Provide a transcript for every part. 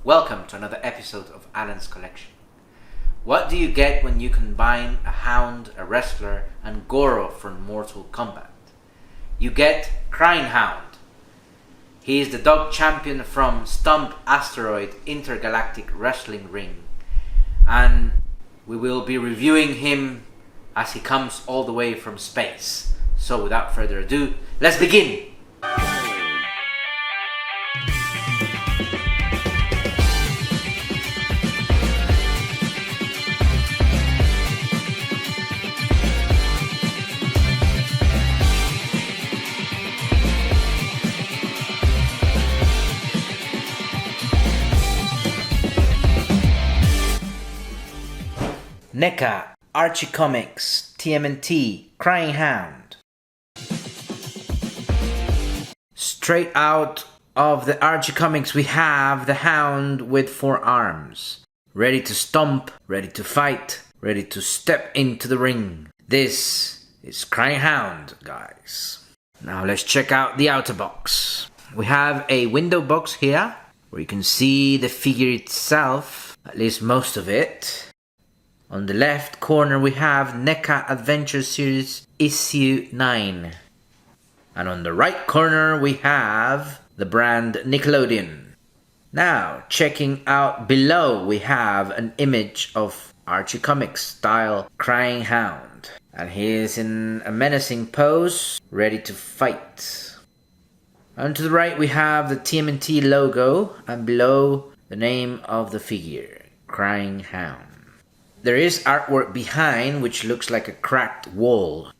Welcome to another episode of Alan's Collection. What do you get when you combine a Hound, a Wrestler, and Goro from Mortal Kombat? You get Cryin Hound. He is the dog champion from Sculpt Asteroid Intergalactic Wrestling Ring, and we will be reviewing him as he comes all the way from space. So without further ado, let's begin! Neca, Archie Comics, Tmnt, Cryin Hound. Straight out of the Archie Comics we have the Hound with 4 arms. Ready to stomp, ready to fight, ready to step into the ring. This is Cryin Hound, guys. Now let's check out the outer box. We have a window box here where you can see the figure itself, at least most of it. On the left corner we have Neca Adventure Series Issue 9. And on the right corner we have the brand Nickelodeon. Now, checking out below we have an image of Archie Comics style Cryin Hound. And he is in a menacing pose, ready to fight. And to the right we have the Tmnt logo, and below the name of the figure, Cryin Hound. There is artwork behind which looks like a cracked wall.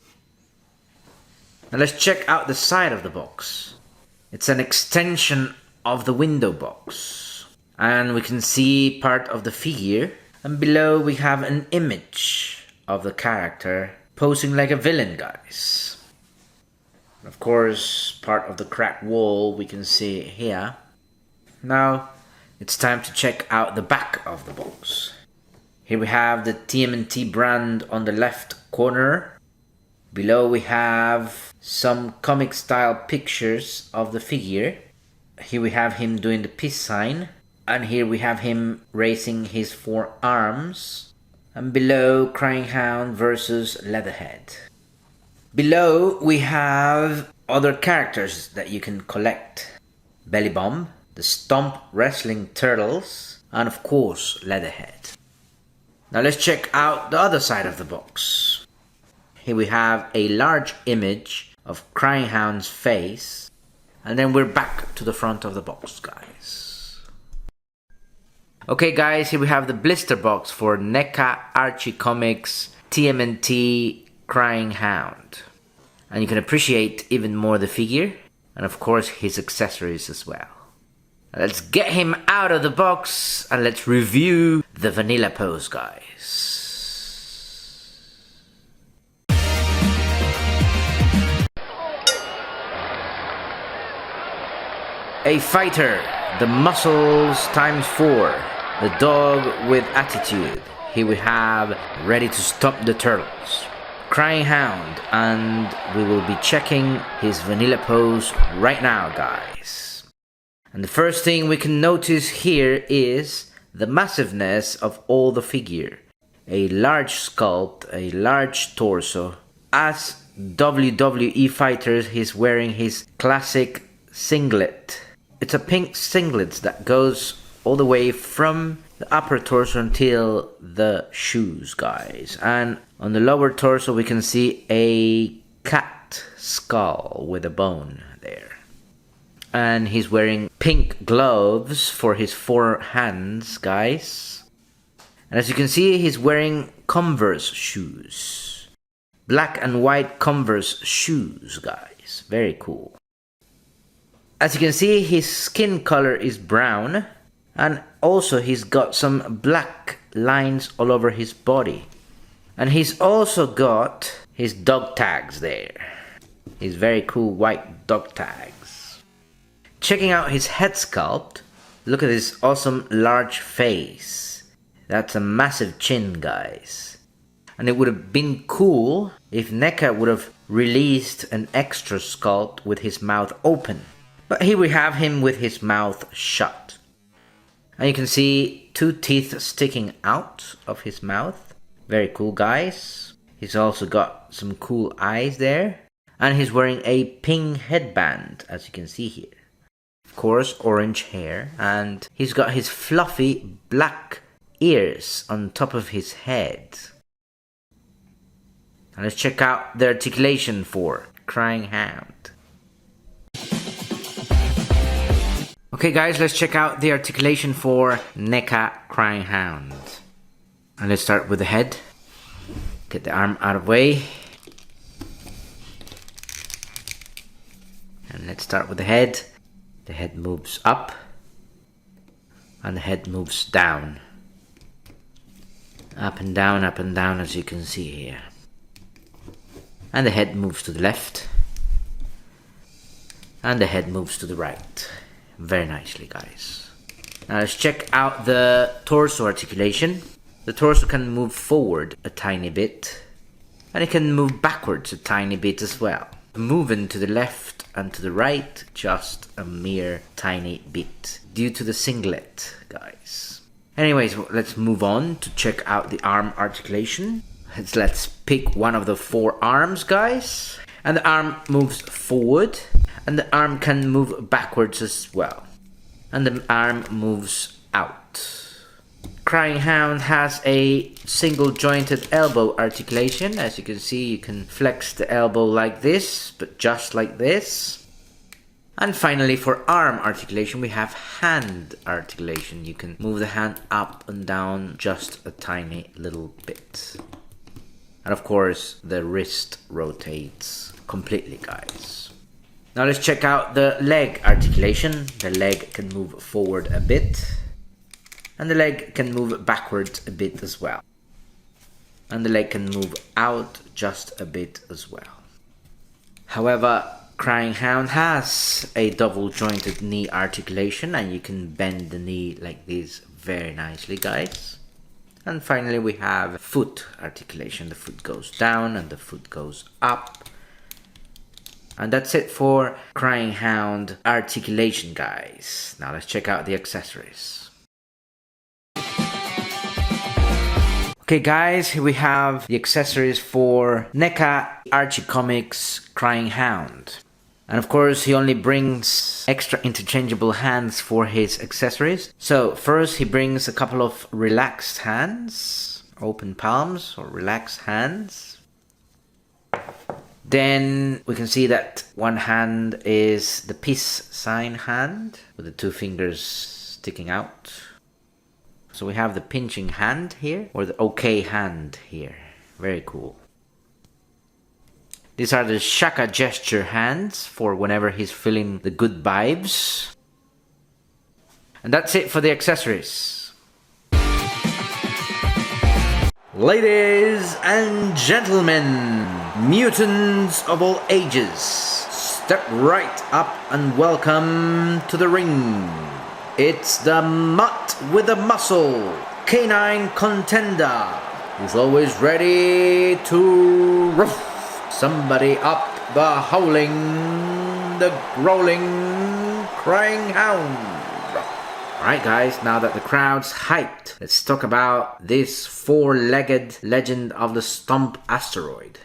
Now let's check out the side of the box. It's an extension of the window box. And we can see part of the figure. And below we have an image of the character posing like a villain, guys. Of course, part of the cracked wall we can see here. Now, it's time to check out the back of the box. Here we have the Tmnt brand on the left corner. Below we have some comic style pictures of the figure. Here we have him doing the peace sign. And here we have him raising his 4 arms. And below, Cryin Hound versus Leatherhead. Below we have other characters that you can collect. Belly Bomb, the Stomp Wrestling Turtles, and of course Leatherhead. Now let's check out the other side of the box. Here we have a large image of Cryin Hound's face. And then we're back to the front of the box, guys. Okay guys, here we have the blister box for Neca Archie Comics Tmnt Cryin Hound. And you can appreciate even more the figure. And of course his accessories as well. Let's get him out of the box and let's review the vanilla pose, guys. A fighter, the muscles times 4, the dog with attitude. Here we have ready to stop the turtles. Cryin Hound, and we will be checking his vanilla pose right now, guys. And the first thing we can notice here is the massiveness of all the figure. A large sculpt, a large torso. As WWE fighters, he's wearing his classic singlet. It's a pink singlet that goes all the way from the upper torso until the shoes, guys. And on the lower torso we can see a cat skull with a bone there. And he's wearing pink gloves for his 4 hands, guys. And as you can see, he's wearing Converse shoes. Black and white Converse shoes, guys. Very cool. As you can see, his skin color is brown. And also he's got some black lines all over his body. And he's also got his dog tags there. His very cool white dog tags. Checking out his head sculpt, look at this awesome large face. That's a massive chin, guys. And it would have been cool if Neca would have released an extra sculpt with his mouth open. But here we have him with his mouth shut. And you can see 2 teeth sticking out of his mouth. Very cool, guys. He's also got some cool eyes there. And he's wearing a pink headband, as you can see here. Of course, orange hair. And he's got his fluffy black ears on top of his head. And let's check out the articulation for Cryin Hound. Okay guys, let's check out the articulation for Neca Cryin Hound. And let's start with the head. Get the arm out of the way. And let's start with the head. The head moves up. And the head moves down. Up and down, as you can see here. And the head moves to the left. And the head moves to the right. Very nicely, guys. Now let's check out the torso articulation. The torso can move forward a tiny bit. And it can move backwards a tiny bit as well. Moving to the left and to the right, just a mere tiny bit. Due to the singlet, guys. Anyways, let's move on to check out the arm articulation. Let's pick one of the 4 arms, guys. And the arm moves forward. And the arm can move backwards as well. And the arm moves out. Cryin Hound has a single jointed elbow articulation. As you can see, you can flex the elbow like this, but just like this. And finally, for arm articulation, we have hand articulation. You can move the hand up and down just a tiny little bit. And of course, the wrist rotates completely, guys. Now let's check out the leg articulation. The leg can move forward a bit. And the leg can move backwards a bit as well. And the leg can move out just a bit as well. However, Cryin Hound has a double jointed knee articulation, and you can bend the knee like this very nicely, guys. And finally we have foot articulation. The foot goes down and the foot goes up. And that's it for Cryin Hound articulation, guys. Now let's check out the accessories. Okay guys, here we have the accessories for Neca Archie Comics Cryin Hound. And of course he only brings extra interchangeable hands for his accessories. So first he brings a couple of relaxed hands, open palms or relaxed hands. Then we can see that one hand is the peace sign hand with the 2 fingers sticking out. So we have the pinching hand here, or the OK hand here. Very cool. These are the shaka gesture hands for whenever he's feeling the good vibes. And that's it for the accessories. Ladies and gentlemen, mutants of all ages, step right up and welcome to the ring. It's the mutt with the muscle, canine contender, who's always ready to rough somebody up the howling, the growling, Cryin Hound. Alright guys, now that the crowd's hyped, let's talk about this 4-legged legend of the Sculpt asteroid.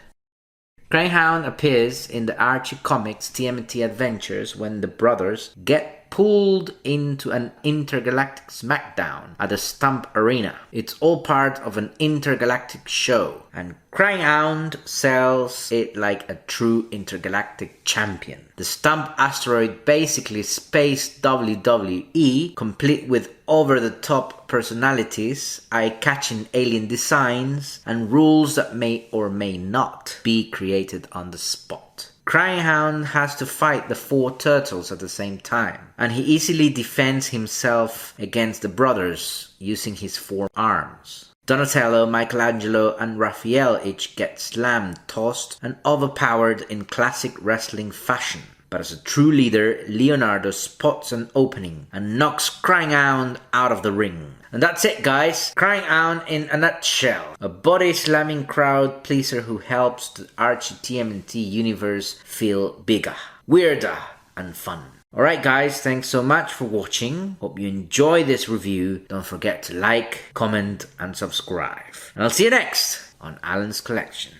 Cryin Hound appears in the Archie Comics Tmnt adventures when the brothers get pulled into an intergalactic smackdown at the Sculpt arena. It's all part of an intergalactic show, and Cryin Hound sells it like a true intergalactic champion. The Sculpt asteroid basically space WWE, complete with over-the-top personalities, eye-catching alien designs, and rules that may or may not be created on the spot. Cryin Hound has to fight the 4 turtles at the same time, and he easily defends himself against the brothers using his 4 arms. Donatello, Michelangelo, and Raphael each get slammed, tossed, and overpowered in classic wrestling fashion. But as a true leader, Leonardo spots an opening and knocks Cryin Hound out of the ring. And that's it guys, Cryin Hound in a nutshell. A body-slamming crowd pleaser who helps the Archie Tmnt universe feel bigger, weirder, and fun. Alright guys, thanks so much for watching. Hope you enjoy this review. Don't forget to like, comment and subscribe. And I'll see you next on Alan's Collection.